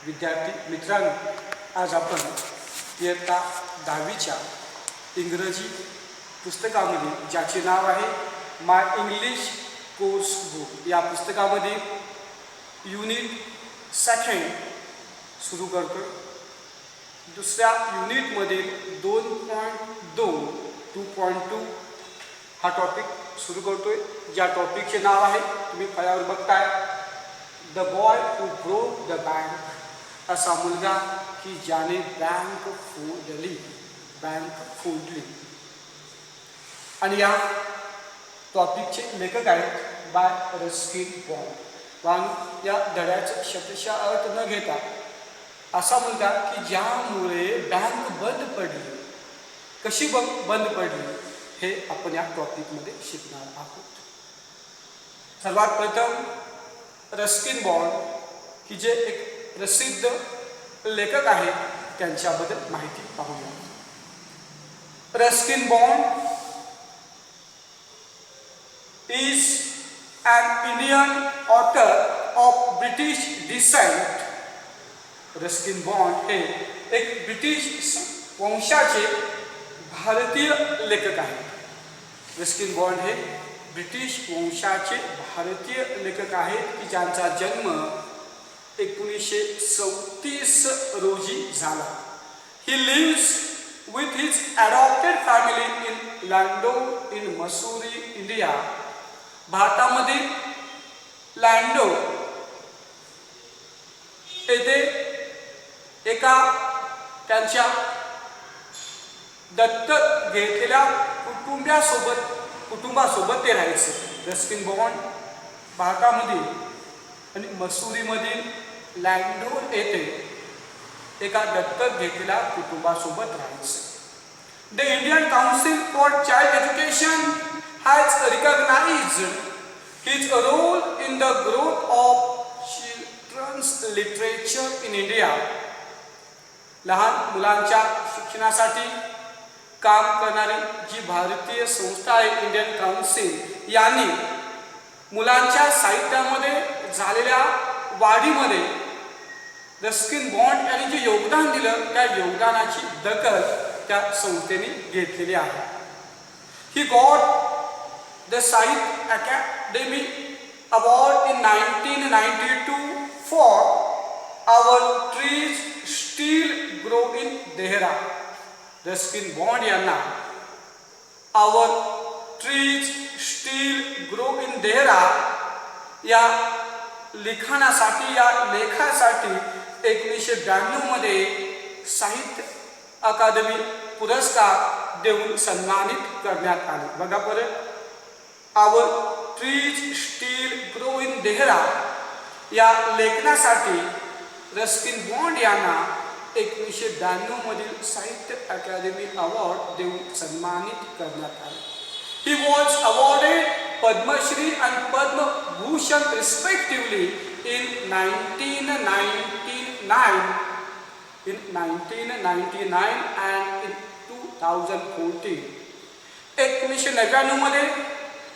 विद्यार्थी मित्रांनो, आज आपण इयत्ता 10वीच्या इंग्रजी पुस्तकामध्ये ज्याचे नाव आहे माय इंग्लिश कोर्स बुक या पुस्तकामध्ये युनिट 2 सुरू करतो. दुसऱ्या युनिटमधील 2.2 हा टॉपिक सुरू करतोय. ज्या टॉपिकचे नाव आहे तुम्ही फळ्यावर बघताय, the boy who broke the bank. असा मुलगा की ज्याने बँक फोडली. आणि या टॉपिकचे लेखक आहेत बाय रस्किन बॉन्ड. पण या धड्याचा शब्दशः अर्थ न घेता असा मुलगा की ज्यामुळे बँक बंद पडली, कशी बंद पडली हे आपण या टॉपिकमध्ये शिकणार आहोत. सर्वात प्रथम रस्किन बॉन्ड की जे एक प्रसिद्ध लेखक आहेत त्यांच्याबद्दल माहिती पाहूया. Ruskin bond is an Indian author of British descent. Ruskin bond हे एक ब्रिटिश वंशाचे भारतीय लेखक आहेत. रस्किन बॉन्ड हे ब्रिटिश वंशाचे भारतीय लेखक आहेत की ज्यांचा जन्म 1934 रोजी झाला. He lives with his adopted family in London in Missouri, India. भारतामध्ये लँडो येथे एका त्यांच्या दत्तक घेतलेल्या कुटुंबासोबत ते राहायचे. रस्किन बॉन्ड भारतामध्ये आणि मसुरीमधील लँडो येथे एका दत्तक घेतलेल्या कुटुंबासोबत राहायचे. The Indian council for child education has recognized his role in the growth of children's literature in India. लहान मुलांच्या शिक्षणासाठी काम करणारी जी भारतीय संस्था आहे इंडियन काउन्सिल यांनी मुलांच्या साहित्यामध्ये झालेल्या वाढीमध्ये रस्किन बॉन्ड यांनी जे योगदान दिलं त्या योगदानाची दखल त्या संस्थेने घेतलेली आहे. He got the Sahitya Academy Award in 1992 for Our Trees Still Grow in Dehra. Ruskin bond यांना Our Trees Still Grow in Dehra या लेखासाठी 1992 मध्ये साहित्य अकादमी पुरस्कार देऊन सन्मानित करण्यात आले. बघा परत, Our Trees Still Grow in Dehra या लेखनासाठी रस्किन बॉन्ड यांना 1992 मधील साहित्य अकादमी अवॉर्ड देऊन सन्मानित करण्यात आले. He was awarded Padmashri and Padma Bhushan respectively in 1999 and in 2014. 1999 मध्ये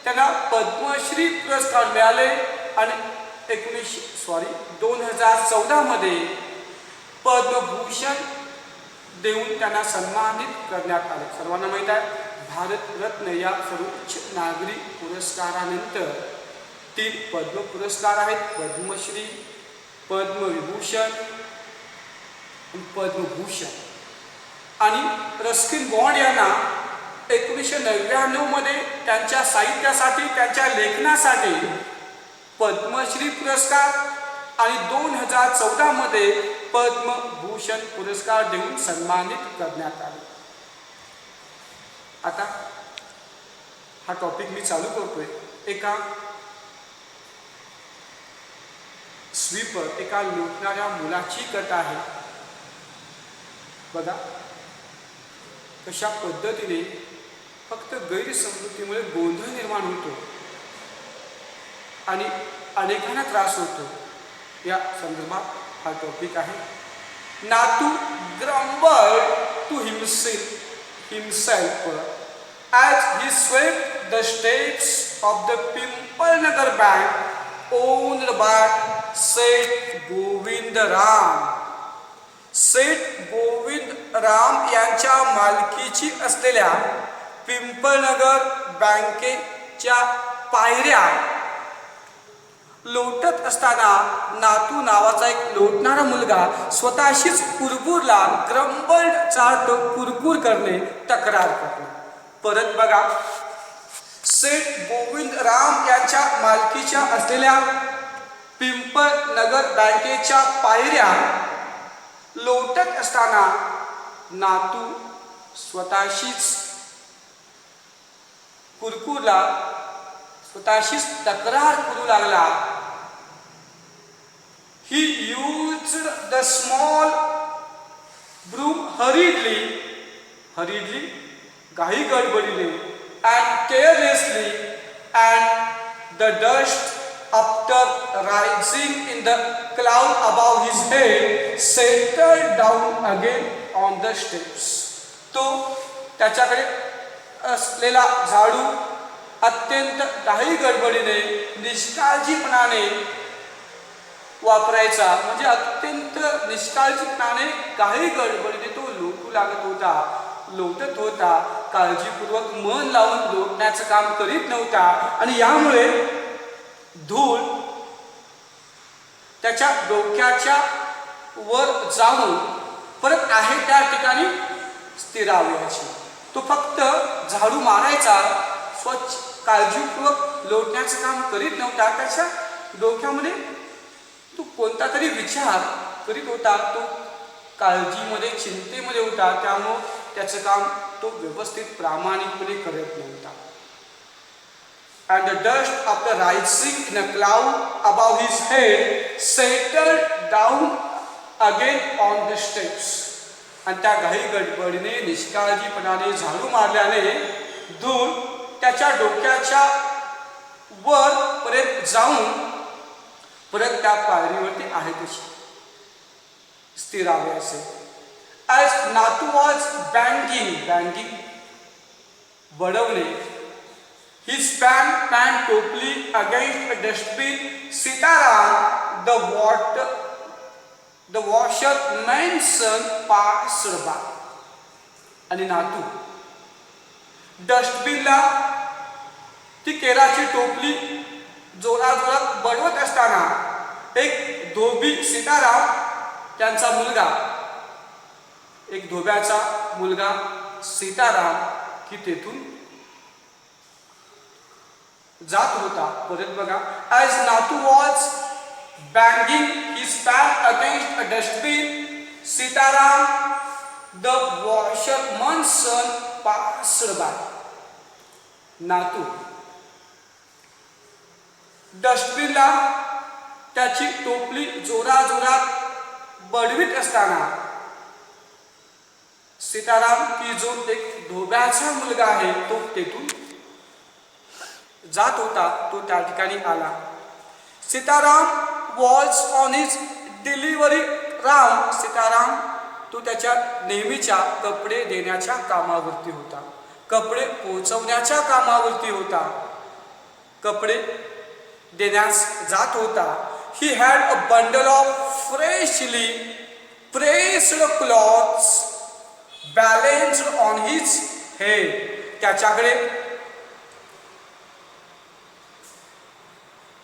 त्यांना पद्मश्री पुरस्कार मिळाले आणि 2014 मध्ये पद्मभूषण देऊन त्यांना सन्मानित करण्यात आले. सर्वांना माहीत आहे भारतरत्न या सर्वोच्च नागरी पुरस्कारानंतर 3 पद्म पुरस्कार आहेत, पद्मश्री, पद्मविभूषण आणि पद्मभूषण. आणि रस्किन बॉन्ड यांना 1999 मध्ये त्यांच्या साहित्यासाठी त्यांच्या लेखनासाठी पद्मश्री पुरस्कार आणि 2014 मध्ये पद्मभूषण पुरस्कार देऊन सन्मानित करण्यात आले. आता हा टॉपिक मी चालू करतोय. एका स्वीपर, एका लुटणाऱ्या मुलाची कथा आहे. बघा कशा पद्धतीने फक्त गैरसमजुतीमुळे गोंधळ निर्माण होतो आणि अनेकांना त्रास होतो. या संदर्भात हा टॉपिक आहे. नातू grumbled to himself as he swept the steps of the Pimple Nagar Bank owned by Seth Govinda Ram. सेठ गोविंदराम यांच्या मालकीची असलेल्या पिंपळनगर बँकेच्या पायऱ्या लोटत असताना नातू नावाचा एक लोटणारा मुलगा स्वतःशीच कुरकुरला. ग्रंबल्ड चार्ट कुरकुर करणे, तक्रार करणे. परत बघा, सेठ गोविंदराम यांच्या मालकीच्या असलेल्या पिंपळनगर बँकेच्या पायऱ्या लोटत असताना नातू स्वतःशीच कुरकुरला, स्वतःशीच तक्रार करू लागला. He used the small broom hurriedly, घाई गडबडीने, and carelessly, and the dust after rising in the cloud above his head settled down again on the steps. तो त्याच्याकडे असलेला झाडू अत्यंत घाई गडबडीने, निष्काळजीपणाने वापरायचा. म्हणजे अत्यंत निष्काळजीपणाने, घाई गडबडीने तो लोटू लागत होता, लोटत होता. काळजीपूर्वक मन लावून लोटण्याचं काम करीत नव्हता. आणि यामुळे धूळ त्याच्या डोक्याच्या वर जाऊन परत आहे त्या ठिकाणी स्थिरावायची. तो फक्त झाडू मारायचा, स्वच्छ काळजीपूर्वक लोटण्याचं काम करीत नव्हता. त्याच्या डोक्यामध्ये तो कोणता तरी विचार करीत होता, तो काळजीमध्ये, चिंतेमध्ये होता. त्यामुळं त्याचं काम तो व्यवस्थित प्रामाणिकपणे करत नव्हता. And the dust after rising in a cloud above his head settled down again on the steps. आणि त्या घाई गडबडीने, निष्काळजीपणाने झाडू मारल्याने धूळ त्याच्या डोक्याच्या वर पर्यंत जाऊन परत त्या पायरीवरती आहे तशी स्थिरावे असे. As Natu was banging, बडवणे, his pan totally against a dustbin, Sitaram, the washerman's son, passed by. आणि नातू डस्टबिनला ती केराची टोपली जोराजोरात बडवत असताना एक धोबी सीताराम, त्यांचा मुलगा, एक धोब्याचा मुलगा सीताराम, की तेथून जात होता. परत बघा, as Natu was banging his pan against a dustbin, Sitaram, the washerman's son, passed by. नातू डस्टबिनला त्याची टोपली जोराजोरात बडवीत असताना सीताराम, की जो एक धोब्याचा मुलगा आहे, तो तेथून जात होता, तो त्या ठिकाणी आला. Sitaram was on his delivery round. Sitaram तो त्याच्या नेहमीच्या कपडे देण्याच्या कामावरती होता, कपडे पोहोचवण्याच्या कामावरती होता, कपडे देण्यास जात होता. He had a bundle of freshly pressed cloths balanced on his head. त्याच्याकडे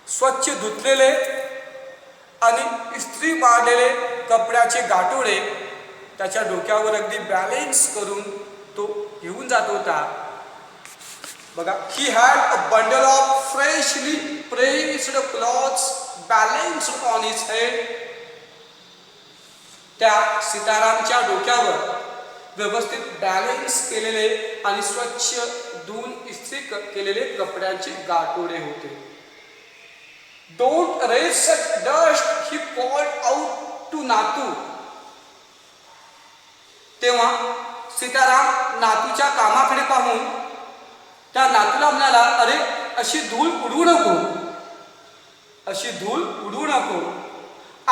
स्वच्छ धुतलेले आणि इस्त्री मारलेले कपड्याचे गाठोडे त्याच्या डोक्यावर अगदी बॅलेन्स करून तो घेऊन जात होता. बघा, he had a bundle of freshly pressed cloths balanced on his head. त्या सीतारामच्या डोक्यावर व्यवस्थित बॅलेन्स केलेले आणि स्वच्छ धुवून इस्त्री केलेले कपड्यांचे गाठोडे होते. Don't raise such dust, he called out to Natu. तेव्हा सीताराम नातूच्या कामाकडे पाहून त्या नातूला म्हणाला, अरे अशी धूळ उडवू नको, अशी धूळ उडवू नको.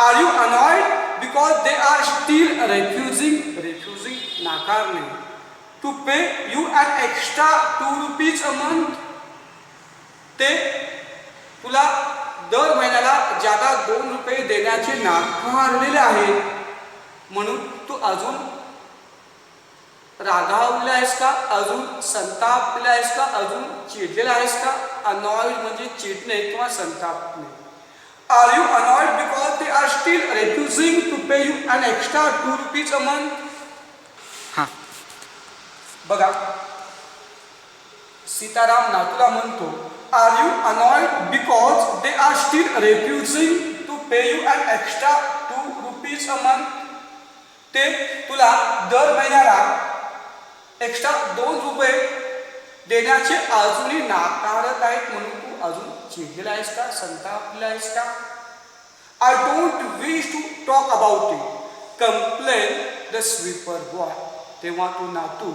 Are you annoyed because they are still refusing नाकारणे, to pay you an extra ₹2 a month. ते तुला दर महिन्याला ज्यादा ₹2 देण्याचे नाकारलेले आहेत. म्हणून तू अजून रागावलेला आहेस का, अजून संतापलेला आहेस का, अजून चिडलेला आहेस का? अनॉइड म्हणजे चिडणे किंवा संतापणे. Are you annoyed because they are still refusing to pay you an extra ₹2 a month? हां बघा, सीताराम नातूला म्हणतो, are you annoyed because they are still refusing to pay you an extra ₹2 a month? ते तुला दर महिन्याला एक्स्ट्रा ₹2 देण्याचे अजूनही नाकारत आहेत, म्हणून तू अजून चिडलेला आहेस का, संतापलेला आहेस का? I don't wish to talk about it, complain the sweeper boy. तेव्हा तू नातू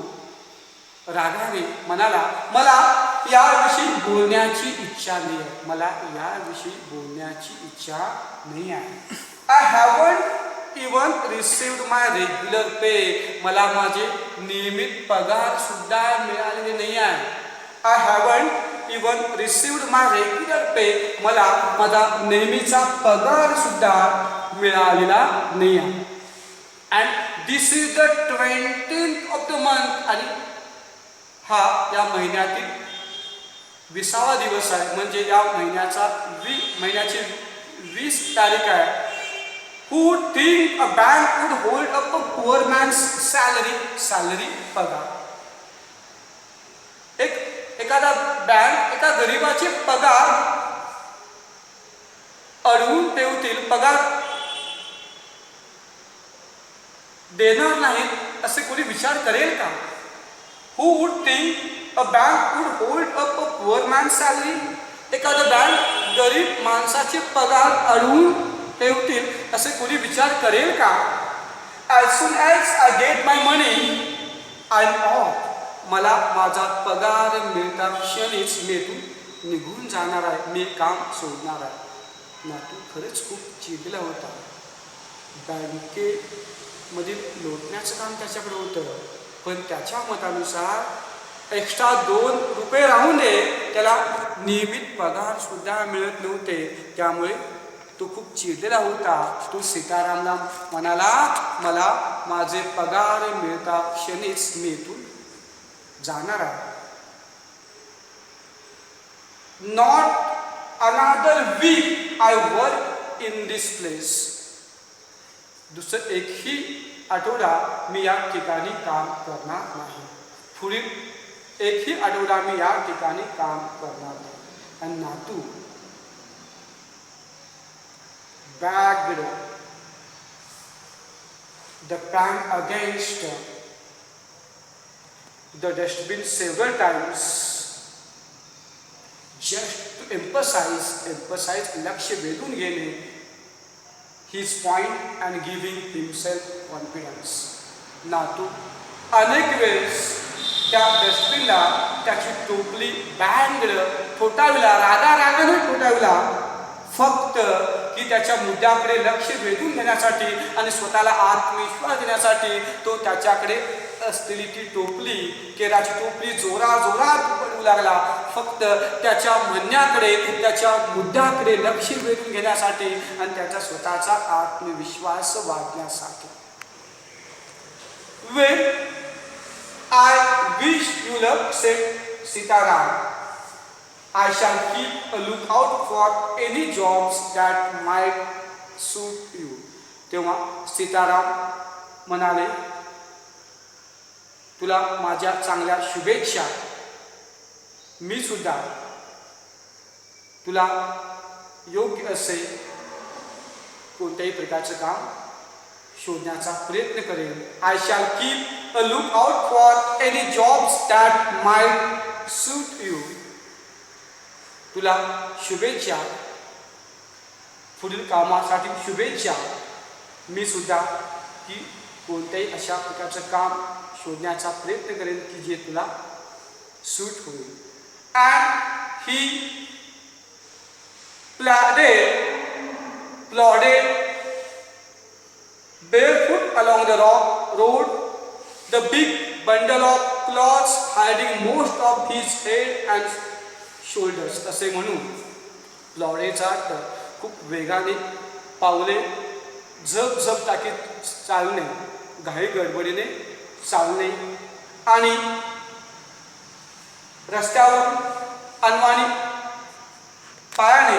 रागाने म्हणाला, मला याविषयी बोलण्याची इच्छा नाही आहे, मला याविषयी बोलण्याची इच्छा नाही आहे. I haven't even received my regular pay, मला माझे नियमित पगार सुद्धा मिळालेले नाही आहे. I haven't even received my regular pay, मला माझा नेहमीचा पगार सुद्धा मिळालेला नाही आहे. And this is the 20th of the month, आणि हा या महिन्यातील 20वा दिवस आहे, म्हणजे या महिन्याची 20 तारीख आहे. Who would think a bank would hold up a poor man's salary पगार. एखादा बँक एका गरीबाचे पगार अडवून ठेवतील, पगार देणार नाहीत असे कोणी विचार करेल का? Who would think a bank would hold up a poor man's salary? एखादा बँक गरीब माणसाचे पगार अडवून ठेवतील असे कोणी विचार करेल का? As soon as I get my money, I'm off. मला माझा पगार मिळता क्षणीच मी इथून निघून जाणार आहे, मी काम सोडणार आहे. नातू खरंच खूप चिडलेला होता. बँकेमधील लोटण्याचं काम त्याच्याकडे होतं, पण त्याच्या मतानुसार एक्स्ट्रा ₹2 राहून दे, त्याला नियमित पगार सुद्धा मिळत नव्हते. त्यामुळे तो खूप चिडलेला होता. तो सीतारामला म्हणाला, मला माझे पगार मिळता क्षणीच मी इथून जाणार आहे. Not another week I work in this place. दुसरं एकही आठवडा मी या ठिकाणी काम करणार नाही. पुढील एकही आठवडा मी या ठिकाणी काम करणार नाही. आणि नातू bagged the pan against the dustbin several times, just to emphasize लक्ष वेधून घेणे, his point and giving himself confidence. नातू अनेक वेळेस त्या डस्टबिनला त्याची टोपली बँगड ठोठाविला, रागाने ठोठाविला, फक्त की त्याच्या मुद्द्याकडे लक्ष वेधून घेण्यासाठी आणि स्वतःला आत्मविश्वास देण्यासाठी तो त्याच्याकडे असलेली ती टोपली, केराची टोपली जोरात पडू लागला, फक्त त्याच्या म्हणण्याकडे, त्याच्या मुद्द्याकडे लक्ष वेधून घेण्यासाठी आणि त्याचा स्वतःचा आत्मविश्वास वाढण्यासाठी. When I wish you luck, said Sitaram, I shall keep a lookout for any jobs that might suit you. तेव्हा सीताराम म्हणाले, तुला माझ्या चांगल्या शुभेच्छा. मी सुद्धा तुला योग्य असे कोणत्याही प्रकारचं काम शोधण्याचा प्रयत्न करेन. I shall keep a look out for any jobs that might suit you. तुला शुभेच्छा, पुढील कामासाठी शुभेच्छा. मी सुद्धा की कोणत्याही अशा प्रकारचं काम शोधण्याचा प्रयत्न करेन की जे तुला सूट होईल. And he plodded barefoot along the road, the big bundle of clothes hiding most of his head and shoulders. असे म्हणून प्लॉडेचा खूप वेगाने पावले झप टाकीत चालणे, घाई गडबडीने चालणे आणि रस्त्यावर अनवाणी पायाने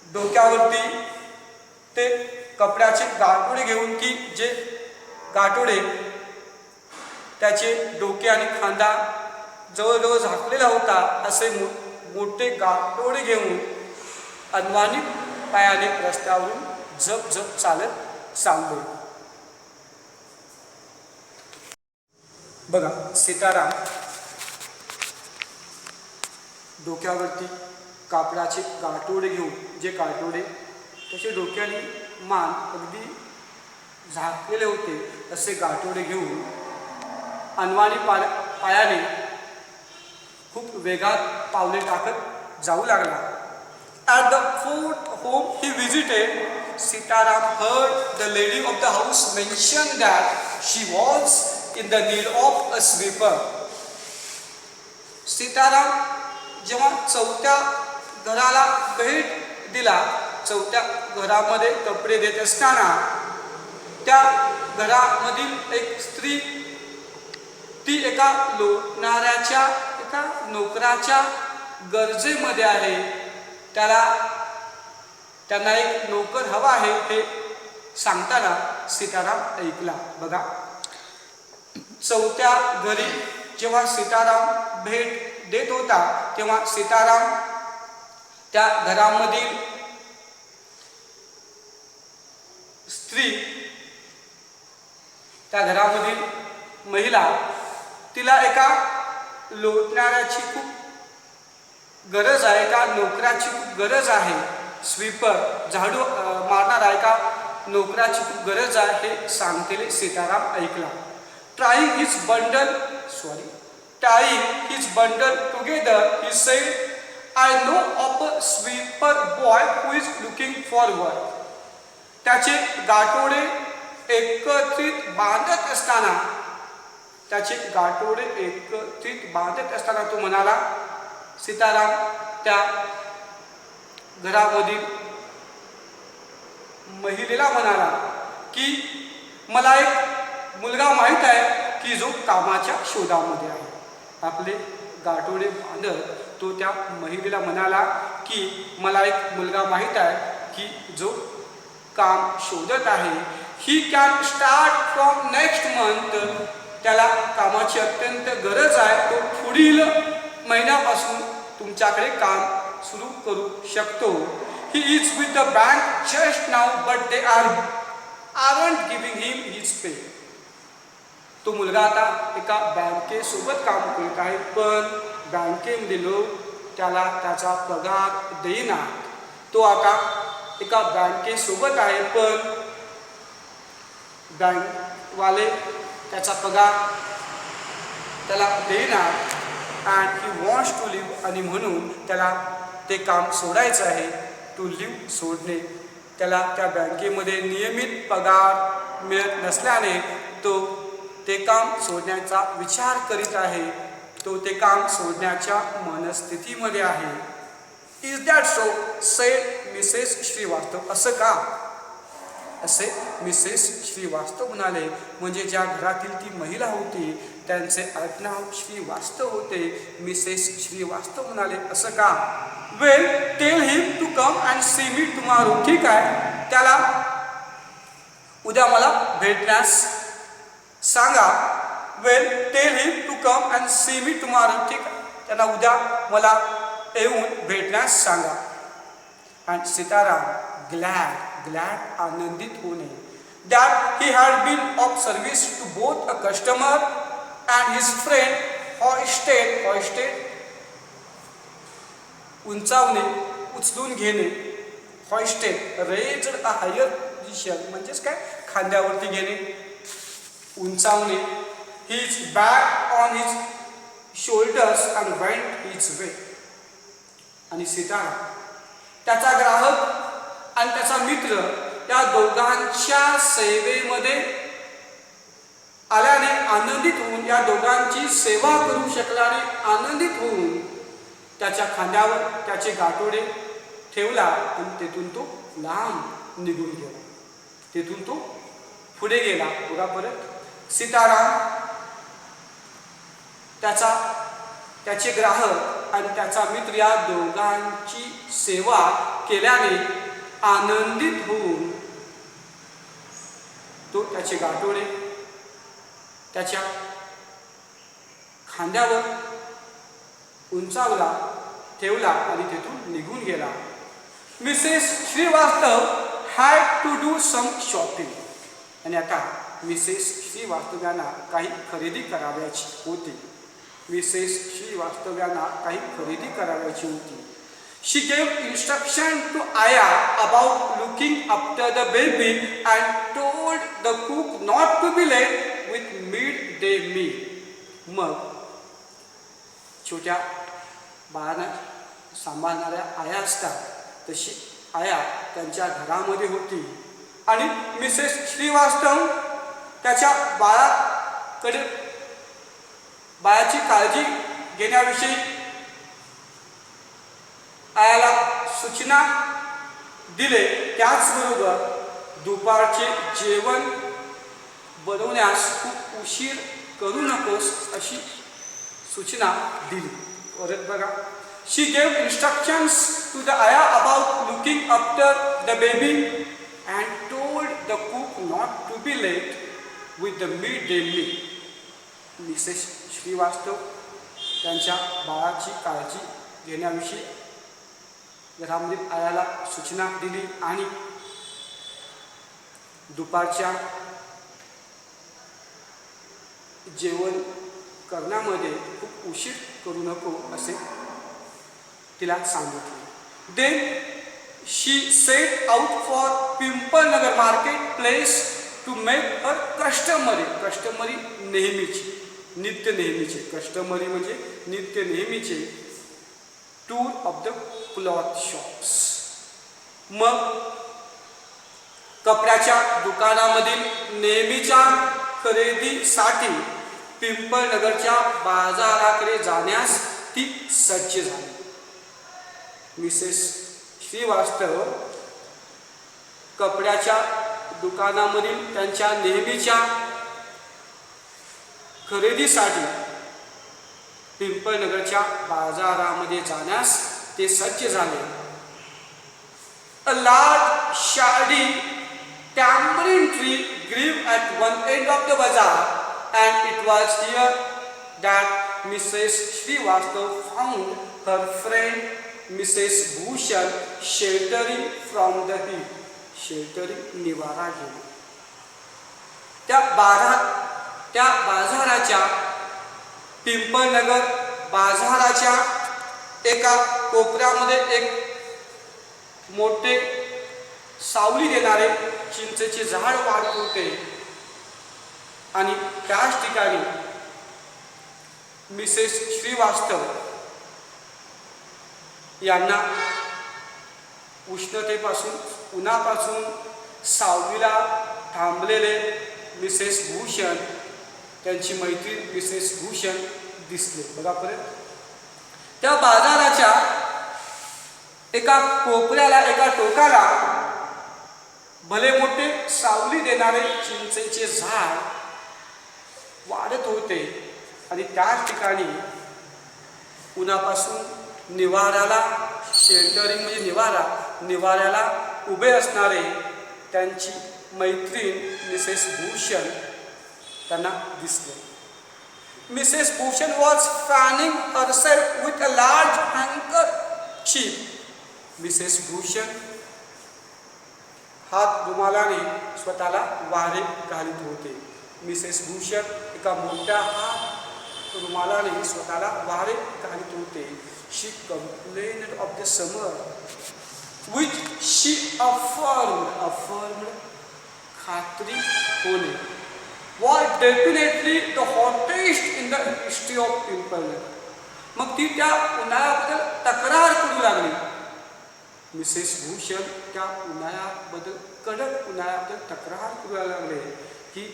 डोक्यावरती ते कपड्याचे गाठोडे घेऊन की जे गाठोडे त्याचे डोके आणि खांदा जवळजवळ झाकलेला होता असे मोठे गाठोडे घेऊन अनवाणी पायाने रस्त्यावरून झप झप चालत चालले. बघा, सीताराम डोक्यावरती कापडाचे गाठोडे घेऊन, जे गाठोडे त्याचे डोक्याने मान अगदी झाकलेले होते असे गाठोडे घेऊन अनवाणी पायाने खूप वेगात पावले टाकत जाऊ लागला. At the fort home he visited, Sitaram heard the lady of the house mention that she was in the need of a sweeper. Sitaram जेव्हा चौथ्या घराला भेट दिला, चौथ्या घरामध्ये कपडे देत असताना त्या घरामधील एक स्त्री ती एका लोटणाऱ्याच्या एका नोकराच्या गरजेमध्ये आहे. त्यांना एक नोकर हवा आहे हे सांगताना सीताराम ऐकला. बघा, चौथ्या घरी जेव्हा सीताराम भेट देत होता तेव्हा सीताराम त्या घरामधील स्त्री, त्या घरामधील महिला, तिला एका लोटणाऱ्याची खूप गरज आहे, एका नोकराची खूप गरज आहे, स्वीपर झाडू मारणारा एका नोकराची खूप गरज आहे हे सांगतेले सीताराम ऐकला. Tying his bundle together, he said, I know of a sweeper boy who is looking for work. त्याचे गाठोडे एकत्रित बांधत असताना तो म्हणाला, सीताराम त्या घरामधील महिलेला म्हणाला की मला एक मुलगा माहीत आहे की जो कामाच्या शोधामध्ये आहे. आपले गाठोडे बांधत तो त्या महिलेला म्हणाला की मला एक मुलगा माहीत आहे की जो काम शोधत आहे. He can start from next month. त्याला कामाची अत्यंत गरज आहे. तो पुढील महिन्यापासून तुमच्याकडे काम सुरू करू शकतो. He is with the bank just now but they aren't giving him his pay. तो मुलगा आता एका बँकेसोबत काम करत आहे, पण बँकेमध्ये लोक त्याला त्याचा पगार देईनात. तो आता एका बँकेसोबत आहे, पण बँकवाले त्याचा पगार त्याला देईनात. And he wants to leave. आणि म्हणून त्याला ते काम सोडायचं आहे. टू लिव्ह सोडणे. त्याला त्या बँकेमध्ये नियमित पगार मिळत नसल्याने तो ते काम सोडण्याचा विचार करीत आहे. तो ते काम सोडण्याच्या मनस्थितीमध्ये आहे. Is that so said Mrs Srivastava. असं का? असे मिसेस श्रीवास्तव म्हणाले. म्हणजे ज्या घरातील ती महिला होती त्यांचे आडनाव श्रीवास्तव होते. मिसेस श्रीवास्तव म्हणाले, असं का? Well, tell him to come and see me tomorrow. ठीक आहे, त्याला उद्या मला भेटण्यास सांगा. Well, tell him to come and see me tomorrow. ठीक आहे, त्यांना उद्या मला येऊन भेटण्यास सांगा. अँड सीताराम ग्लॅड आनंदित होणे that he had been of service to both a customer and his friend. hoisted उंचावणे, उचलून घेणे. hoisted raised a higher position म्हणजेच काय, खांद्यावरती घेणे, उंचावणे. his back on his shoulders and went his way. आणि सीताराम त्याचा ग्राहक आणि त्याचा मित्र या दोघांच्या सेवेमध्ये आल्याने आनंदित होऊन, या दोघांची सेवा करू शकल्याने आनंदित होऊन त्याच्या खांद्यावर त्याचे गाठोडे ठेवला आणि तेथून तो लांब निघून गेला. तेथून तो पुढे गेला. बघा परत, सीताराम त्याचे ग्राहक आणि त्याचा मित्र या दोघांची सेवा केल्याने आनंदित होऊन तो त्याचे गाठोडे त्याच्या खांद्यावर उंचावला ठेवला आणि तेथून निघून गेला. Mrs Srivastava had to do some shopping. आणि आता मिसेस श्रीवास्तव यांना काही खरेदी करावयाची होती. मिसेस श्रीवास्तव काही खरेदी करावयाची होती. She gave instruction to Aya about looking after the baby and told the cook not to be late with midday meal. मग छोट्या बाळांना सांभाळणाऱ्या आया असतात तशी आया त्यांच्या घरामध्ये होती आणि मिसेस श्रीवास्तव त्याच्या बाळाची काळजी घेण्याविषयी आयाला सूचना दिले. त्याचबरोबर दुपारचे जेवण बनवण्यास खूप उशीर करू नकोस अशी सूचना दिली. परत बघा, she gave instructions to the ayah about looking after the baby and told the cook not to be late with the mid day meal. Mrs Srivastava त्यांच्या बाळाची काळजी घेण्याविषयी घरामध्ये आयाला सूचना दिली आणि दुपारच्या जेवण करण्यामध्ये खूप उशीर करू नको असे तिला सांगितले. Then she set out for Pimpalnagar market place to make a customary नेहमीची नित्य नेहमीचे कस्टमरी म्हणजे नित्य नेहमीचे tour of the cloth shops. मग कपड्याच्या दुकानामधील नेहमीच्या खरेदीसाठी पिंपळनगरच्या बाजाराकडे जाण्यास ती सज्ज झाली. मिसेस श्रीवास्तव कपड्याच्या दुकानामधील त्यांच्या नेहमीच्या खरेदीसाठी पिंपळनगरच्या बाजारामध्ये जाण्यास ते सज्ज झाले. A large shady tamarind tree grew at one end of the bazaar, and it was here that Mrs. Srivastav found her friend Mrs. Bhushan sheltering from the heat. Sheltering निवारा घेणे. त्या बाजाराच्या पिंपळनगर बाजाराच्या एका कोपऱ्यामध्ये एक मोठे सावली देणारे चिंचेचे झाड वाढत होते आणि त्याच ठिकाणी मिसेस श्रीवास्तव यांना उन्हापासून सावलीला थांबलेले मिसेस भूषण त्यांची मैत्रीण मिसेस भूषण दिसले. बघा परत, त्या बाजाराच्या एका कोपऱ्याला एका टोकाला भले मोठे सावली देणारे चिंचेचे झाड वाढत होते आणि त्याच ठिकाणी उन्हापासून निवाऱ्याला शेल्टरिंग म्हणजे निवाऱ्याला उभे असणारे त्यांची मैत्रीण मिसेस भूषण त्यांना दिसले. Mrs Bhushan was fanning herself with a large handkerchief. Mrs Bhushan हात रुमालाने स्वतःला वारे घालीत होते. मिसेस भूषण एका मोठ्या हात रुमालाने स्वतःला वारे घालीत होते. She complained of the summer which she affirmed खात्री होणे was definitely the hottest in the history of Pimpalnagar. मग ती त्या उन्हाळ्याबद्दल तक्रार करू लागली. मिसेस भूषण त्या उन्हाळ्याबद्दल कडक उन्हाळ्याबद्दल तक्रार करू लागले की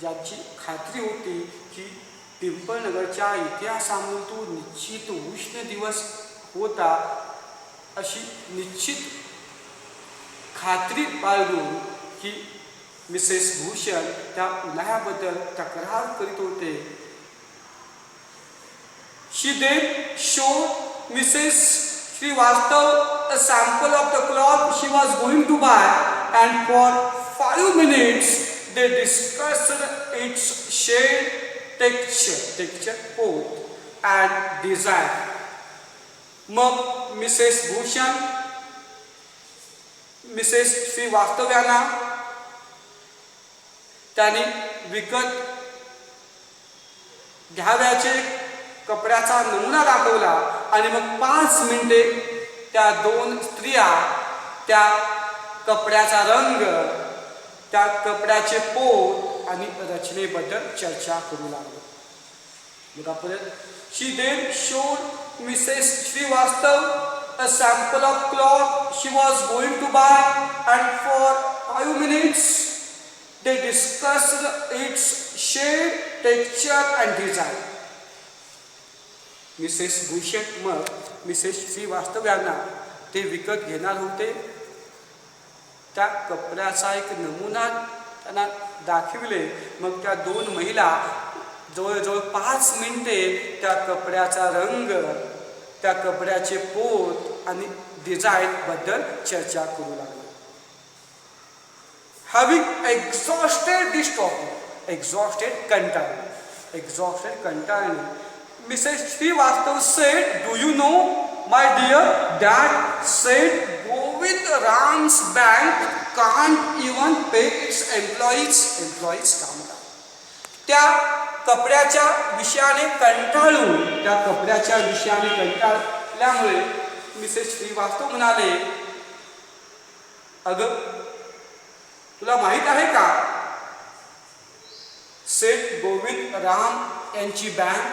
ज्याची खात्री होती की पिंपळनगरच्या इतिहासामध्ये तो निश्चित उष्ण दिवस होता अशी निश्चित खात्री बाळगून की मिसेस भूषण त्या उन्हाळ्याबद्दल तक्रार करीत होते. She then showed Mrs. Srivastav a sample of the cloth she was going to buy, and for 5 minutes they discussed its shade, texture, coat, and design. मग मिसेस भूषण मिसेस श्रीवास्तव यांना त्यांनी विकत घ्यावयाचे कपड्याचा नमुना दाखवला आणि मग 5 मिनिटे त्या दोन स्त्रिया त्या कपड्याचा रंग, त्या कपड्याचे पोत आणि रचनेबद्दल चर्चा करू लागले. बघा परत. She then showed Mrs. Srivastav a sample of cloth she was going to buy, and for 5 minutes they discussed its shade, texture and design. Mrs Bhushan मग मिसेस श्रीवास्तव यांना ते विकत घेणार होते. त्या कपड्याचा एक नमुना त्यांना दाखविले. मग त्या दोन महिला जवळजवळ 5 मिनिटे त्या कपड्याचा रंग, त्या कपड्याचे पोत आणि डिझाईन बद्दल चर्चा करू लागल्या. Having exhausted this topic, exhausted कंटाळणे, Mrs. Srivastav said, "Do you know, my dear, Dad said Govind Ram's bank can't even pay its employees कामगार." त्या कपड्याच्या विषयाने कंटाळल्यामुळे मिसेस श्रीवास्तव म्हणाले, "अगं, तुला माहित आहे का, सेठ गोविंद राम यांची बँक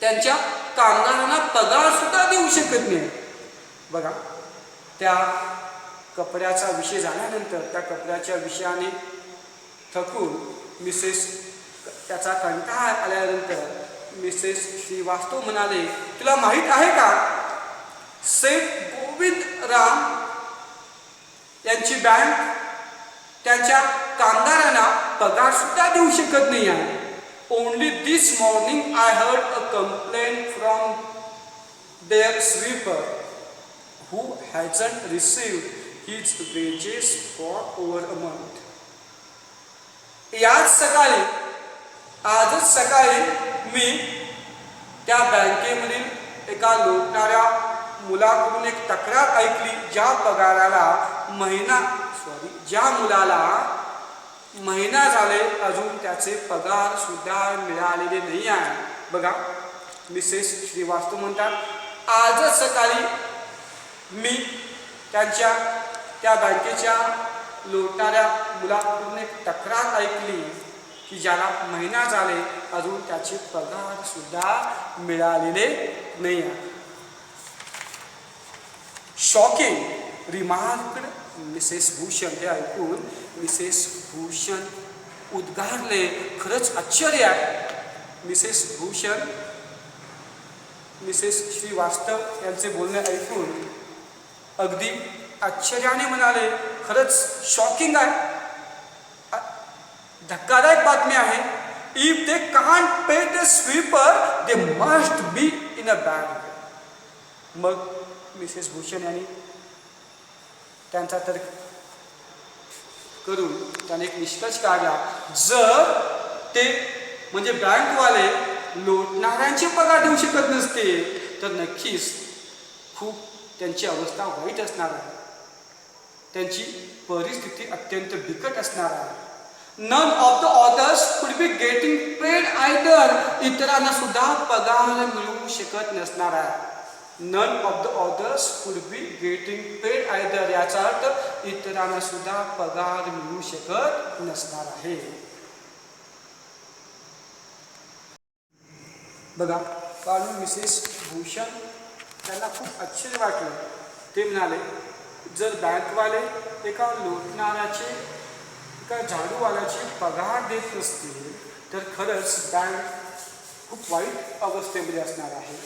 त्यांच्या कामगारांना पगार सुद्धा देऊ शकत नाही." बघा, त्या कपड्याचा विषय झाल्यानंतर त्या कपड्याच्या विषयाने थकून त्याचा कंटाळा आल्यानंतर मिसेस श्रीवास्तव म्हणाले, "तुला माहित आहे का, सेठ गोविंद राम यांची बँक त्यांच्या कामगारांना पगार सुद्धा देऊ शकत नाही आहे. Only this morning I heard a complaint from their sweeper who hasn't received his wages for over a month." आजच सकाळी मी त्या बँकेमधील एका लोटणाऱ्या मुलाकडून एक तक्रार ऐकली, ज्या मुलाला महिना झाले अजून त्याचे पगार सुद्धा मिळालेले नाही आहे. बघा, मिसेस श्रीवास्तव म्हणतात, आजच सकाळी मी त्या बँकेच्या लोटणाऱ्या मुलाकडून एक तक्रार ऐकली की ज्याला महिना झाले अजून त्याचे पगार सुद्धा मिळालेले नाही आहे. Shocking remarked Mrs Bhushan. हे ऐकून मिसेस भूषण उद्गारले, खरंच आश्चर्य आहे. मिसेस श्रीवास्तव यांचे बोलणे ऐकून अगदी आश्चर्याने म्हणाले, खरंच शॉकिंग आहे, धक्कादायक बातमी आहे. If they can't pay the sweeper they must be in a bad way. मग मिसेस भूषण यांनी त्यांचा तर्क करून त्याने एक निष्कर्ष काढला, जर ते म्हणजे बँकवाले लोटणाऱ्यांचे पगार देऊ शकत नसते तर नक्कीच खूप त्यांची अवस्था वाईट असणार आहे, त्यांची परिस्थिती अत्यंत बिकट असणार आहे. None of the others could be getting paid either. इतरांना सुद्धा पगार मिळू शकत नसणार आहे. None of the others could be getting paid either. याचा अर्थ इतरांना सुद्धा पगार मिळू शकत नसणार आहे. बघा, कारण मिसेस भूषण त्यांना खूप आश्चर्य वाटलं. ते म्हणाले, जर बँकवाले एका लोटणाऱ्याचे एका झाडूवाल्याचे पगार देत नसतील तर खरंच बँक खूप वाईट अवस्थेमध्ये असणार आहे,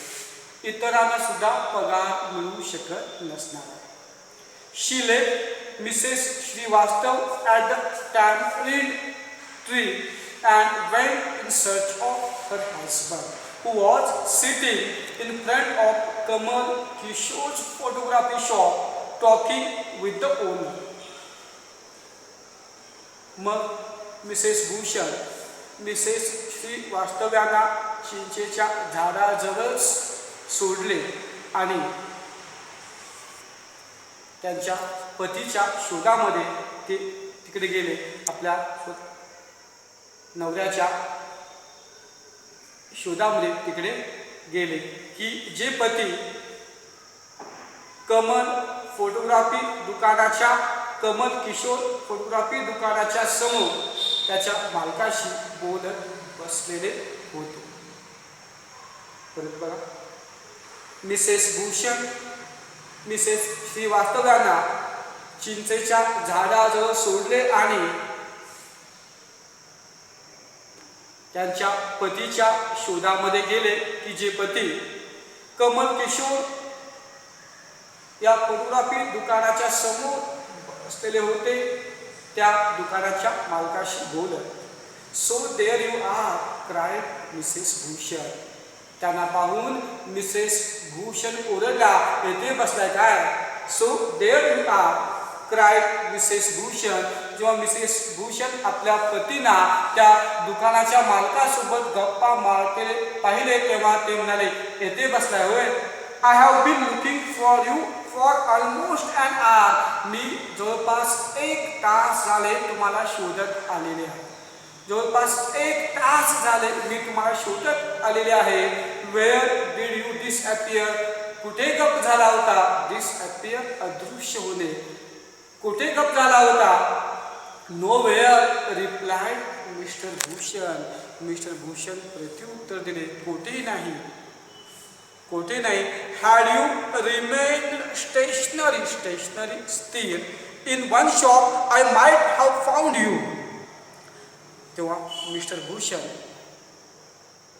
इतरांना सुद्धा पगार मिळू शकत नसणार आहे. She left Mrs. Srivastav at the tamarind tree and went in search of her husband, who was sitting in front of Kamal Kishore's photography shop talking with the owner. मग मिसेस भूषण मिसेस श्रीवास्तव यांना चिंचेच्या झाडाजवळच सोडले आणि त्यांच्या पतीच्या शोधामध्ये ते तिकडे गेले. आपल्या नवऱ्याच्या शोधामध्ये तिकडे गेले की जे पती कमल किशोर फोटोग्राफी दुकानाच्या समोर त्याच्या मालकाशी बोलत बसलेले होते. परत बघा, मिसेस श्रीवास्तव यांना चिंचेच्या झाडाजवळ सोडले आणि त्यांच्या पतीच्या शोधामध्ये गेले की जे पती कमल किशोर या फोटोग्राफी दुकानाच्या समोर बसलेले होते त्या दुकानाच्या मालकाशी बोलत. So there you are, cried Mrs Bhushan. त्यांना पाहून मिसेस भूषण ओरडला, येथे बसलाय काय? So there you are, cried Mrs Bhushan. जेव्हा मिसेस भूषण आपल्या पतींना त्या दुकानाच्या मालकासोबत गप्पा मारते पाहिले तेव्हा ते म्हणाले, येथे बसलाय होय? I have been looking for you for almost an hour. मी जवळपास 1 तास झाले तुम्हाला शोधत आलेले आहे. जवळपास 1 तास झाले मी तुम्हाला शोधत आलेले आहे. Where did you disappear? कुठे गप झाला होता? डिसअपियर, अदृश्य होणे. कुठे गप झाला होता? Know where, replied mister Bhushan. Mister Bhushan प्रत्युत्तर दिले, कोठेही नाही, कोठे नाही. हॅड यू रिमेन्ड स्टेशनरी स्थिर in one shop I might have found you. तेव्हा मिस्टर भूषण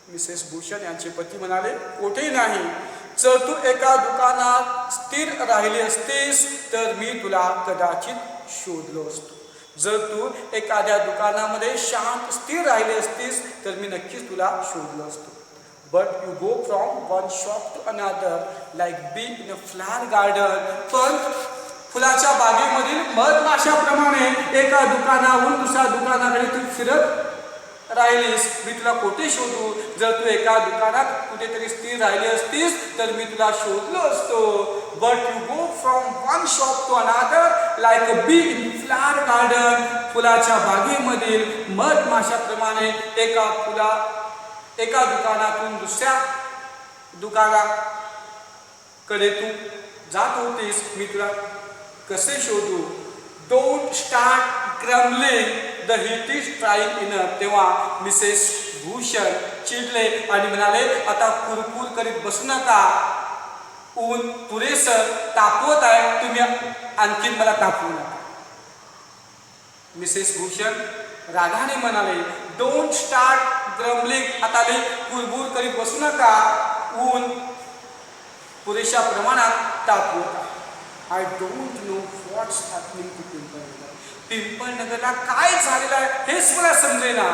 मिसेस भूषण यांचे पती म्हणाले, कोठेही नाही. जर तू एका दुकानात स्थिर राहिली असतीस तर मी तुला कदाचित शोधलो असतो. जर तू एखाद्या दुकानामध्ये शांत स्थिर राहिली असतीस तर मी नक्कीच तुला शोधलो असतो. But you go from one shop to another like bee in a flower garden. पण फुलाच्या बागेमधील मधमाशाप्रमाणे एका दुकानाहून दुसऱ्या दुकानाकडे तू फिरत राहिलीस. मी तुला कुठे शोधू? जर तू एका दुकानात कुठेतरी स्थिर राहिली असतीस तर मी तुला शोधलो असतो. But you go from one shop to another like a bee in flower garden. फुलाच्या बागेमधील मधमाशाप्रमाणे एका दुकानातून दुसऱ्या दुकानाकडे तू जात होतीस. मी तुला कसे शोधू? Don't start grumbling, the heat is trying enough. तेव्हा मिसेस भूषण चिडले आणि म्हणाले, आता कुरकुर करीत बसू नका, ऊन पुरेसं तापवत आहे, तुम्ही आणखीन मला तापवू नका. मिसेस भूषण रागाने म्हणाले, डोंट स्टार्ट ग्रम्बलिंग, आता कुरबुर करीत बसू नका, ऊन पुरेशा प्रमाणात तापवत आहे. I don't know what's happening to Pimpalnagar. पिंपळनगरला काय झालेलं आहे हेच मला समजेना.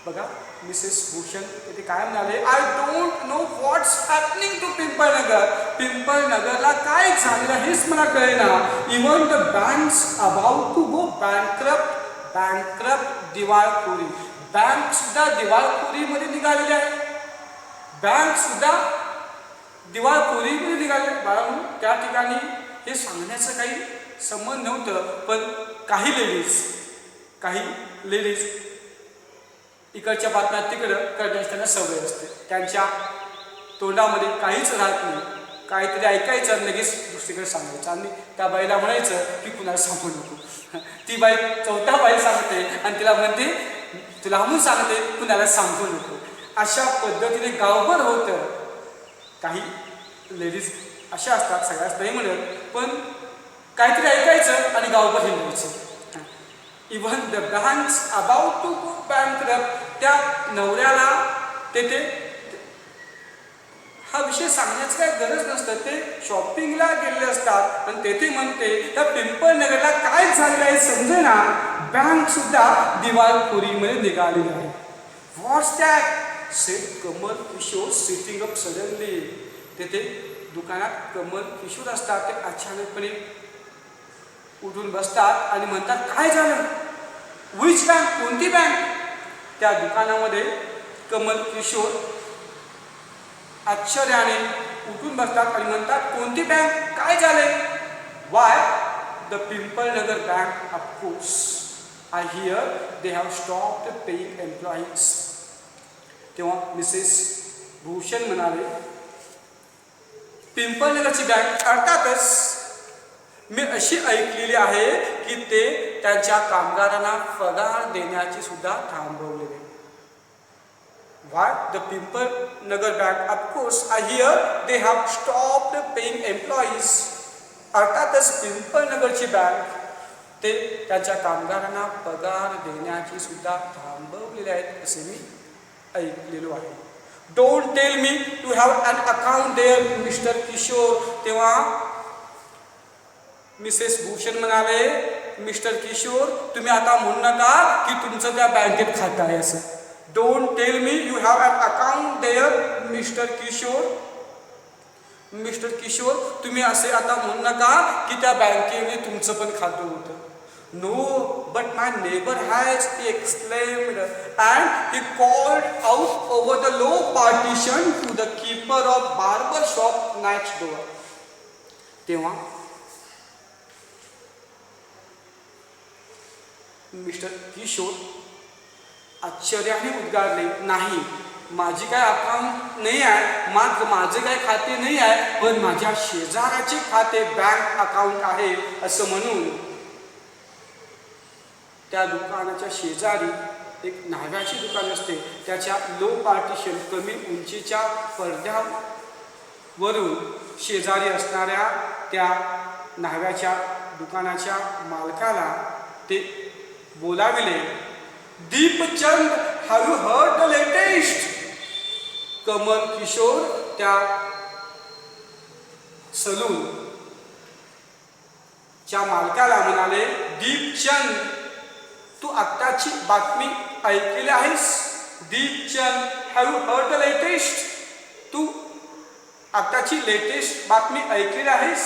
बघा, मिसेस भूषण इथे काय म्हणाले, I don't know what's happening to Pimpalnagar. पिंपळनगरला काय झालेलं हेच मला कळेना. Even the banks about to go bankrupt. दिवाळखोरी. बँक सुद्धा दिवाळखोरीमध्ये निघालेली आहे. बँक सुद्धा दिवाळखोरीमध्ये निघाले. बाळांनो, त्या ठिकाणी हे सांगण्याचं काही संबंध नव्हतं, पण काही लेडीज इकडच्या बातम्या तिकडं करण्याची त्यांना सवय असते. त्यांच्या तोंडामध्ये काहीच राहत नाही. काहीतरी ऐकायचं लगेच दुसरीकडे सांगायचं आणि त्या बाईला म्हणायचं की कुणाला सांगू नको. ती बाई चौथ्या बाई सांगते आणि तिला म्हणते, तुला म्हणून सांगते कुणाला सांगू नको. अशा पद्धतीने गावभर होतं. काही लेडीज अशा असतात, सगळ्याच नाही म्हणत, पण काहीतरी ऐकायचं आणि गावभर हिंडायचं. Even the banks about to go bankrupt. त्या नवऱ्याला तेथे हा विषय सांगण्याची काय गरज नसतं. ते शॉपिंगला गेलेले असतात आणि तेथे म्हणते त्या पिंपळनगरला काय झालेलं आहे समजेना, बँक सुद्धा दिवाळखोरीमध्ये निघालेली आहे. What's that said Kamal Kishore sitting up suddenly. तेथे दुकानात कमल किशोर असतात. ते अचानकपणे उठून बसतात आणि म्हणतात काय झालं. विच बँक, कोणती बँक. त्या दुकानामध्ये कमल किशोर आश्चर्याने उठून बसतात आणि म्हणतात कोणती बँक, काय झाले. Why the Pimpalnagar bank, of course I hear they have stopped paying employees. तेव्हा मिसेस भूषण म्हणाले पिंपळनगरची बँक, अर्थातच मी अशी ऐकलेली आहे की ते त्यांच्या कामगारांना पगार देण्याची सुद्धा थांबवलेले. Why the Pimpalnagar Bank? Of course, I hear they have stopped paying employees. अर्थातच पिंपळनगरची बँक ते त्यांच्या कामगारांना पगार देण्याची सुद्धा थांबवलेले आहेत असे मी ऐकलेलो आहे. Don't tell me to have an account there Mr Kishore. तेव्हा मिसेस भूषण म्हणाले मिस्टर किशोर तुम्ही आता म्हणू नका की तुमचं त्या बँकेत खातं आहे असं. Don't tell me you have an account there Mr Kishore. Mr Kishore तुम्ही असे आता म्हणू नका की त्या बँकेने तुमचं पण खातं होतं. No but my neighbour has exclaimed and he called out over the low partition to the keeper of barber shop next door. तेव्हा मिस्टर किशोर आश्चर्याने उद्गारले नाही माझी काय अकाउंट नाही आहे, मात्र माझे काय खाते नाही आहे, पण माझ्या शेजाराचे खाते बँक अकाउंट आहे असं म्हणून त्या दुकानाच्या शेजारी एक न्हाव्याची दुकान असते. त्याच्या लो पार्टिशन कमी उंचीच्या पडद्यावरून शेजारी असणाऱ्या त्या न्हाव्याच्या दुकानाच्या मालकाला ते बोलाविले. Deepchand have you heard the latest. Kamal Kishore त्या सलून च्या मालकाला म्हणाले दीपचंद तू आत्ताची बातमी ऐकलेली आहेस. Deepchand have you heard the latest. तू आत्ताची लेटेस्ट बातमी ऐकलेली आहेस.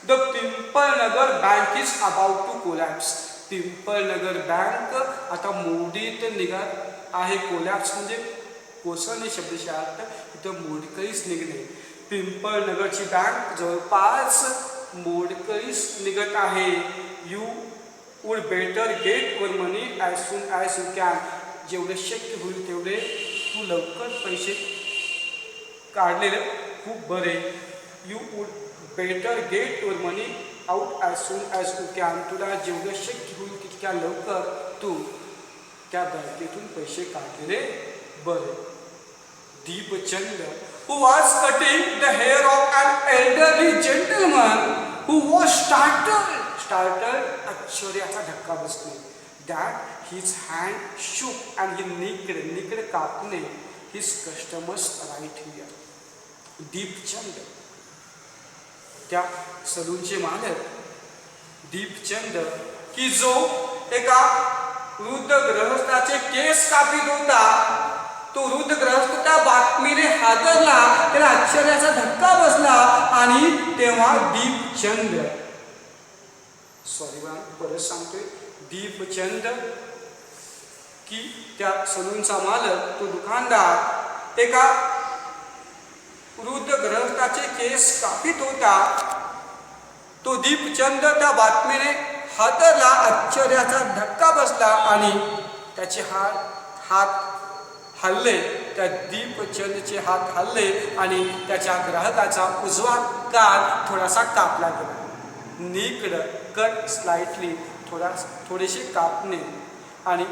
The Pimpalnagar bank is about to collapse. पिंपळनगर बँक आता मोडीत निघत आहे. कोलॅप्स म्हणजे कोसळणे शब्दशः अर्थ इथं मोडकळीस निघणे. पिंपळनगरची बँक जवळपास मोडकळीस निघत आहे. You would better get your money as soon as you can. जेवढे शक्य होईल तेवढे तू लवकर पैसे काढलेले खूप बरे. You would better get your money out as soon as you can. तुला जेवढं शक्य होईल तितक्या लवकर तू त्या बँकेतून पैसे काढलेले बरे. Deepchand who was cutting the hair of an elderly gentleman who was startled आश्चर्याचा धक्का बसले. that his hand shook and he nicked कापणे his customers right here. Deepchand त्या सलूनचे मालक दीपचंद की जो एका वृद्ध गृहस्थाचे केस कापीत होता, तो वृद्ध गृहस्थ त्या बातमीने हादरला. त्याला आश्चर्याचा धक्का बसला आणि तेव्हा दीपचंद परत सांगतोय दीपचंद की त्या सलूनचा मालक तो दुकानदार एका वृद्ध गृहस्थाचे केस कापीत होता. तो दीपचंद त्या बातमीने हादरला, आश्चर्याचा धक्का बसला आणि त्याचे हात हल्ले. त्या दीपचंदचे हात हल्ले आणि त्याच्या ग्राहकाचा उजवा कान थोडासा कापला गेला. निकड कट स्लाइटली थोडेसे कापणे आणि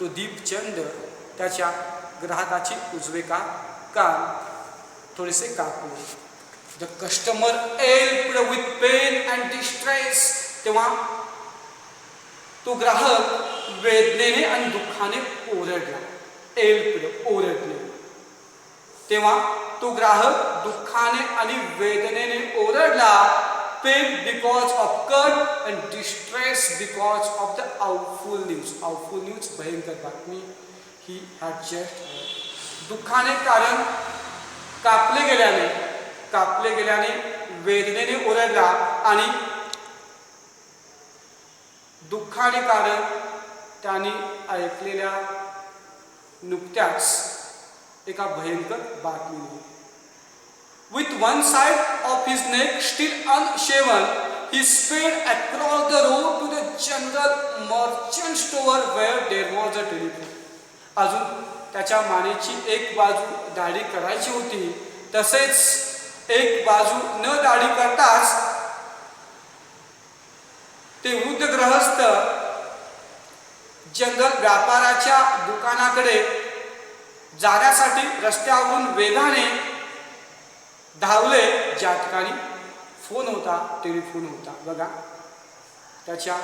तो दीपचंद त्याच्या ग्राहकाची उजवे कान थोडेसे कापले. The customer yelped with pain and distress. तेव्हा तो ग्राहक वेदनेने आणि दुःखाने ओरडला. एल्प्ड ओरडले. तेव्हा तो ग्राहक दुःखाने आणि वेदनेने ओरडला, pain because of cut and distress because of the awful news. Awful news भयंकर बातमी ही हॅड जस्ट. दुःखाने कारण कापले गेल्याने वेदनेने ओरडला आणि दुःखाने कारण त्याने ऐकलेल्या नुकत्याच एका भयंकर बातमीने. With one side of his neck still unshaven, he sped across the road to the general merchant store where there was a telephone. अजून त्याच्या मानेची एक बाजू दाढी करायची होती, तसेच एक बाजू न दाढी करताच ते वृद्ध गृहस्थ जनरल व्यापाराच्या दुकानाकडे जाण्यासाठी रस्त्यावरून वेगाने धावले, ज्या ठिकाणी फोन होता, टेलिफोन होता. बघा, त्याच्या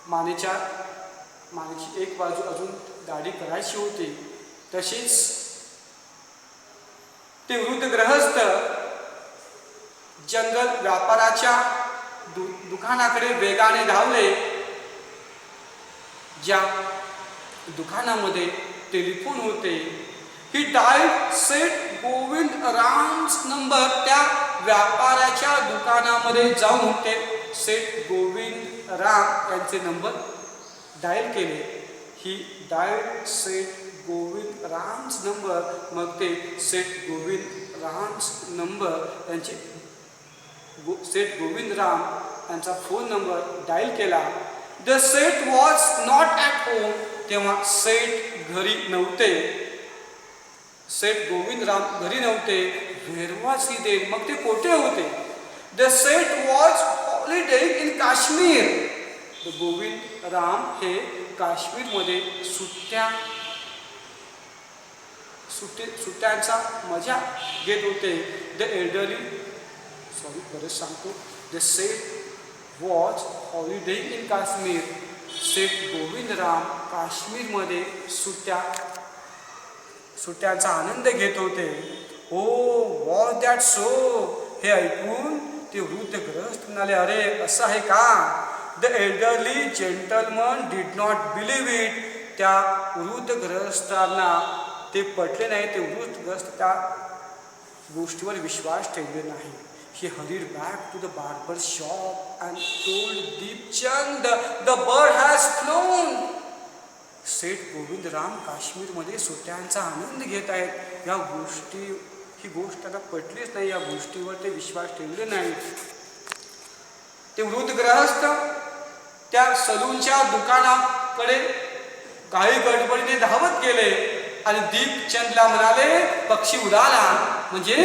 मानेची एक बाजू अजून दाढी करायची होती, तसेच ते वृद्ध गृहस्थ जनरल व्यापाराच्या दुकानाकडे वेगाने धावले, ज्या दुकानामध्ये टेलिफोन होते. He dialled Seth Govind Ram's number. त्या व्यापाराच्या दुकानामध्ये जाऊन ते सेठ गोविंद राम यांचे नंबर डायल केले. ही डायल सेठ गोविंद राम्स नंबर. मग ते सेठ गोविंद राम्स नंबर यांचे सेठ गोविंद राम यांचा फोन नंबर डायल केला. The Seth was not at home. तेव्हा सेठ घरी नव्हते. सेठ गोविंदराम घरी नव्हते. Where was he then. मग ते कोठे होते? The Seth was holiday in Kashmir. Govindram हे काश्मीरमध्ये सुट्ट्यांचा मजा घेत होते. The Seth was holiday in Kashmir. Seth Govindram काश्मीरमध्ये सुट्ट्यांचा आनंद घेत होते. Oh was that so. हे ऐकून ते वृद्ध ग्रस्त म्हणाले, अरे असं आहे का? The elderly gentleman did not believe it. त्या वृद्ध ग्रस्तांना ते पटले नाही. ते वृद्ध ग्रस्त त्या गोष्टीवर विश्वास ठेवले नाही. He hurried back to the barber shop and told Deepchand, the bird has flown. सेठ गोविंदराम काश्मीरमध्ये सुट्ट्यांचा आनंद घेत आहेत. ही गोष्ट त्यांना पटलीच नाही. या गोष्टीवर ते विश्वास ठेवले नाही. ते वृद्ध ग्रहस्थ त्या सलूनच्या दुकानाकडे काही गडबडीने धावत गेले आणि दीपचंदला म्हणाले, पक्षी उडाला. म्हणजे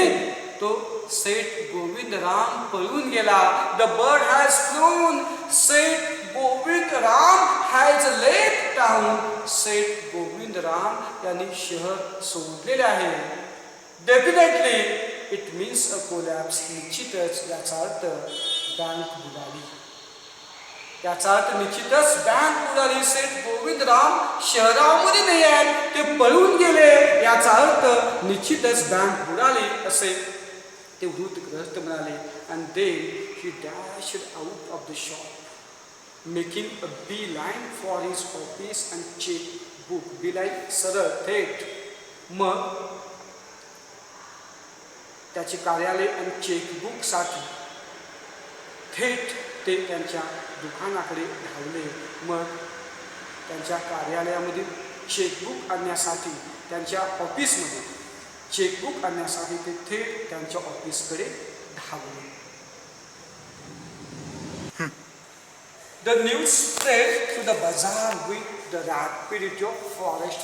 तो सेठ गोविंदराम पळून गेला. The bird has flown. Seth Govindram has left town. Seth Govindram यांनी शहर सोडलेले आहे. Definitely it means a collapse. निश्चितच याचा अर्थ बँक बुडाली. याचा अर्थ निश्चितच बँक बुडाली. सेठ गोविंदराम शहरामध्ये नाही आहेत, ते पळून गेले. याचा अर्थ निश्चितच बँक बुडाली असे ते वृद्ध ग्रस्त म्हणाले. And then he dashed out of the shop making a beeline for his office and cheque book. Beeline सरळ थेट. मग त्याचे कार्यालय आणि चेकबुकसाठी थेट ते त्यांच्या दुकानाकडे धावले. मग त्यांच्या कार्यालयामधील चेकबुक आणण्यासाठी, त्यांच्या ऑफिसमध्ये चेकबुक आणण्यासाठी ते थेट त्यांच्या ऑफिसकडे धावले. The news spread to the bazaar with the rapidity of forest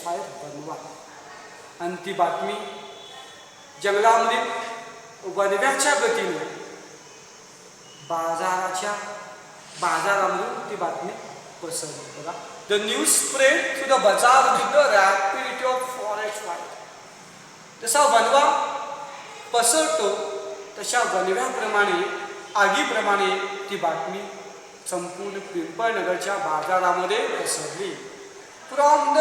fire बनवा. आणि ती बातमी जंगलामध्ये वणव्याच्या गतीने बाजारामधून ती बातमी पसरली. बघा, the news spread to the bazaar with the rapidity of forest fire. जसा वणवा पसरतो तशा वणव्याप्रमाणे, आगीप्रमाणे ती बातमी संपूर्ण पिंपळनगरच्या बाजारामध्ये पसरली. From the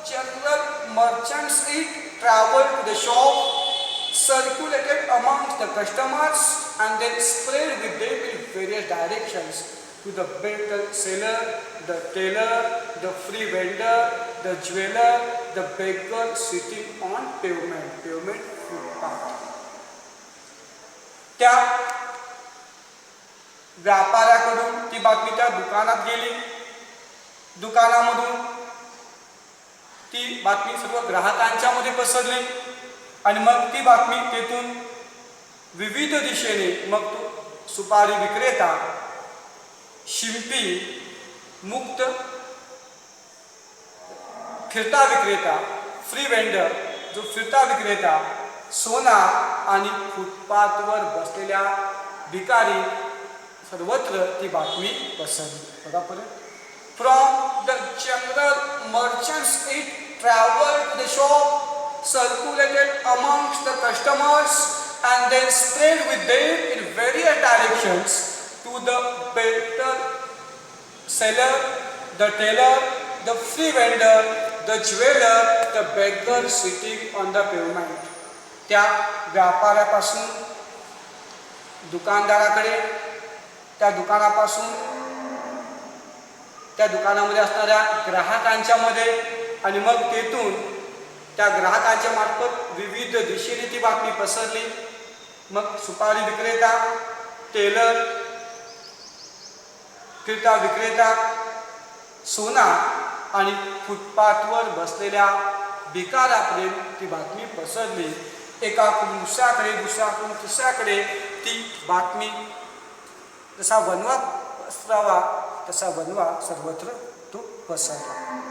general merchants it traveled to the shop, circulated amongst the customers, and then spread with them in various directions to the betel seller, the tailor, the free vendor, the jeweler, the beggar sitting on pavement footpath. त्या व्यापाऱ्याकडून ती बातमी त्या दुकानात गेली, दुकानामधून ती बातमी सर्व ग्राहकांच्या मध्ये पसरली आणि मग ती बातमी तेथून विविध दिशेने मग तो सुपारी विक्रेता, शिंपी, मुक्त फिरता विक्रेता, फ्री वेंडर जो फिरता विक्रेता, सोना आणि फुटपाथवर बसलेल्या भिकारी सर्वत्र ती बातमी पसरली. बघा परत. From the general merchants it traveled to the shop, circulated amongst the customers, and then spread with them in various directions to the betel seller, the tailor, the free vendor, the jeweler, the beggar sitting on the pavement. त्या व्यापाऱ्यापासून दुकानदाराकडे, त्या दुकानापासून त्या दुकानामध्ये असणाऱ्या ग्राहकांच्या मध्ये, आणि मग तेथून त्या ग्राहकांच्या मार्फत विविध दिशेने ती बातमी पसरली. मग सुपारी विक्रेता, टेलर, फिरता विक्रेता, सोना आणि फुटपाथवर बसलेल्या भिकाऱ्यापर्यंत ती बातमी पसरली. एकाकडून दुसऱ्याकडे, दुसऱ्याकडून तिसऱ्याकडे ती बातमी जसा वनवा पसरावा तसा वनवा सर्वत्र तो पसरला.